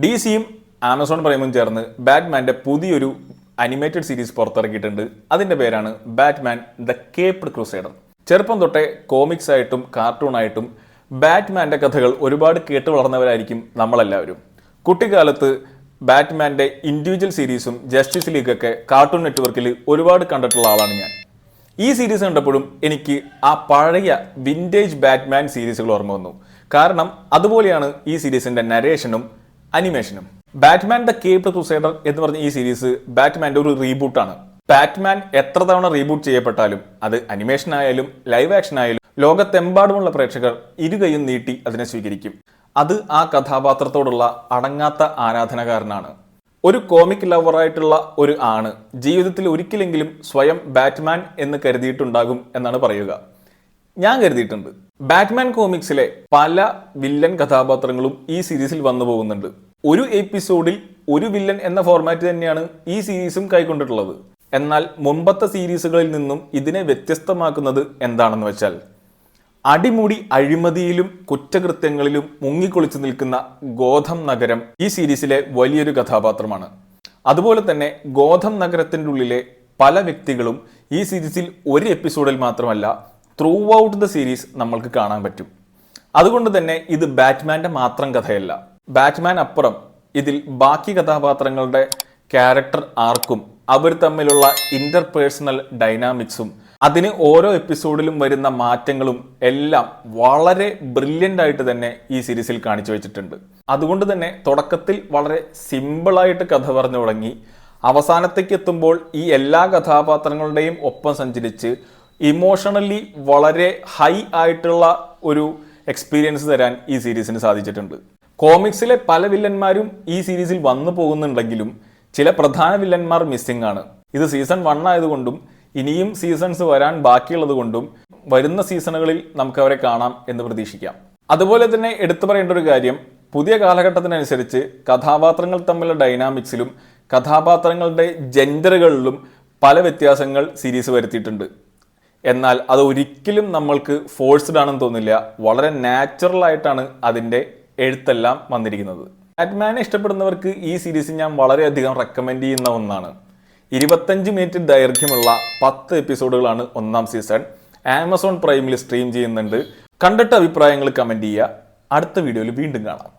DCയും Amazon പ്രൈമും ചേർന്ന് ബാറ്റ്മാന്റെ പുതിയൊരു animated series പുറത്തിറക്കിയിട്ടുണ്ട്. അതിന്റെ പേരാണ് ബാറ്റ്മാൻ ദ കേപ്ഡ് ക്രൂസേഡർ. ചെറുപ്പം തൊട്ടേ കോമിക്സ് ആയിട്ടും കാർട്ടൂൺ ആയിട്ടും ബാറ്റ്മാന്റെ കഥകൾ ഒരുപാട് കേട്ട് വളർന്നവരായിരിക്കും നമ്മളെല്ലാവരും. കുട്ടിക്കാലത്ത് ബാറ്റ്മാന്റെ ഇൻഡിവിജ്വൽ സീരീസും ജസ്റ്റിസ് ലീഗൊക്കെ കാർട്ടൂൺ നെറ്റ്വർക്കിൽ ഒരുപാട് കണ്ടിട്ടുള്ള ആളാണ് ഞാൻ. ഈ സീരീസ് കണ്ടപ്പോഴും എനിക്ക് ആ പഴയ വിൻറ്റേജ് ബാറ്റ്മാൻ സീരീസുകൾ ഓർമ്മ വന്നു. കാരണം അതുപോലെയാണ് ഈ സീരീസിന്റെ നരേഷനും അനിമേഷനും. ബാറ്റ്മാൻ ദ കേപ്ഡ് ക്രൂസേഡർ എന്ന് പറഞ്ഞ ഈ സീരീസ് ബാറ്റ്മാന്റെ ഒരു റീബൂട്ടാണ്. ബാറ്റ്മാൻ എത്ര തവണ റീബൂട്ട് ചെയ്യപ്പെട്ടാലും അത് അനിമേഷൻ ആയാലും ലൈവ് ആക്ഷൻ ആയാലും ലോകത്തെമ്പാടുമുള്ള പ്രേക്ഷകർ ഇരുകൈയും നീട്ടി അതിനെ സ്വീകരിക്കും. അത് ആ കഥാപാത്രത്തോടുള്ള അടങ്ങാത്ത ആരാധനകാരനാണ്. ഒരു കോമിക് ലവറായിട്ടുള്ള ഒരു ആണ് ജീവിതത്തിൽ ഒരിക്കലെങ്കിലും സ്വയം ബാറ്റ്മാൻ എന്ന് കരുതിയിട്ടുണ്ടാകും എന്നാണ് പറയുക. ഞാൻ കരുതിയിട്ടുണ്ട്. ബാറ്റ്മാൻ കോമിക്സിലെ പല വില്ലൻ കഥാപാത്രങ്ങളും ഈ സീരീസിൽ വന്നു പോകുന്നുണ്ട്. ഒരു എപ്പിസോഡിൽ ഒരു വില്ലൻ എന്ന ഫോർമാറ്റ് തന്നെയാണ് ഈ സീരീസും കൈക്കൊണ്ടിട്ടുള്ളത്. എന്നാൽ മുമ്പത്തെ സീരീസുകളിൽ നിന്നും ഇതിനെ വ്യത്യസ്തമാക്കുന്നത് എന്താണെന്ന് വെച്ചാൽ, അടിമുടി അഴിമതിയിലും കുറ്റകൃത്യങ്ങളിലും മുങ്ങിക്കൊളിച്ചു നിൽക്കുന്ന ഗോഥം നഗരം ഈ സീരീസിലെ വലിയൊരു കഥാപാത്രമാണ്. അതുപോലെ തന്നെ ഗോഥം നഗരത്തിൻ്റെ ഉള്ളിലെ പല വ്യക്തികളും ഈ സീരീസിൽ ഒരു എപ്പിസോഡിൽ മാത്രമല്ല ത്രൂ ഔട്ട് ദ സീരീസ് നമ്മൾക്ക് കാണാൻ പറ്റും. അതുകൊണ്ട് തന്നെ ഇത് ബാറ്റ്മാന്റെ മാത്രം കഥയല്ല. ബാറ്റ്മാൻ അപ്പുറം ഇതിൽ ബാക്കി കഥാപാത്രങ്ങളുടെ ക്യാരക്ടർ ആർക്കും അവർ തമ്മിലുള്ള ഇന്റർപേഴ്സണൽ ഡൈനാമിക്സും അതിന് ഓരോ എപ്പിസോഡിലും വരുന്ന മാറ്റങ്ങളും എല്ലാം വളരെ ബ്രില്യൻ്റ് ആയിട്ട് തന്നെ ഈ സീരീസിൽ കാണിച്ചു വെച്ചിട്ടുണ്ട്. അതുകൊണ്ട് തന്നെ തുടക്കത്തിൽ വളരെ സിമ്പിളായിട്ട് കഥ പറഞ്ഞു തുടങ്ങി അവസാനത്തേക്ക് എത്തുമ്പോൾ ഈ എല്ലാ കഥാപാത്രങ്ങളുടെയും ഒപ്പം സഞ്ചരിച്ച് ഇമോഷണലി വളരെ ഹൈ ആയിട്ടുള്ള ഒരു എക്സ്പീരിയൻസ് തരാൻ ഈ സീരീസിന് സാധിച്ചിട്ടുണ്ട്. കോമിക്സിലെ പല വില്ലന്മാരും ഈ സീരീസിൽ വന്നു പോകുന്നുണ്ടെങ്കിലും ചില പ്രധാന വില്ലന്മാർ മിസ്സിംഗ് ആണ്. ഇത് സീസൺ 1 ആയതുകൊണ്ടും ഇനിയും സീസൺസ് വരാൻ ബാക്കിയുള്ളത് കൊണ്ടും വരുന്ന സീസണുകളിൽ നമുക്ക് അവരെ കാണാം എന്ന് പ്രതീക്ഷിക്കാം. അതുപോലെ തന്നെ എടുത്തു പറയേണ്ട ഒരു കാര്യം, പുതിയ കാലഘട്ടത്തിനനുസരിച്ച് കഥാപാത്രങ്ങൾ തമ്മിലുള്ള ഡൈനാമിക്സിലും കഥാപാത്രങ്ങളുടെ ജെൻഡറുകളിലും പല വ്യത്യാസങ്ങൾ സീരീസ് വരുത്തിയിട്ടുണ്ട്. എന്നാൽ അത് ഒരിക്കലും നമ്മൾക്ക് ഫോഴ്സ്ഡ് ആണെന്ന് തോന്നില്ല. വളരെ നാച്ചുറൽ ആയിട്ടാണ് അതിൻ്റെ എഴുത്തെല്ലാം വന്നിരിക്കുന്നത്. ബാറ്റ്മാനെ ഇഷ്ടപ്പെടുന്നവർക്ക് ഈ സീരീസ് ഞാൻ വളരെയധികം റെക്കമെൻഡ് ചെയ്യുന്ന ഒന്നാണ്. 25 മിനിറ്റ് ദൈർഘ്യമുള്ള 10 എപ്പിസോഡുകളാണ് ഒന്നാം സീസൺ. ആമസോൺ പ്രൈമിൽ സ്ട്രീം ചെയ്യുന്നുണ്ട്. കണ്ടിട്ട് അഭിപ്രായങ്ങൾ കമൻറ്റ് ചെയ്യുക. അടുത്ത വീഡിയോയിൽ വീണ്ടും കാണാം.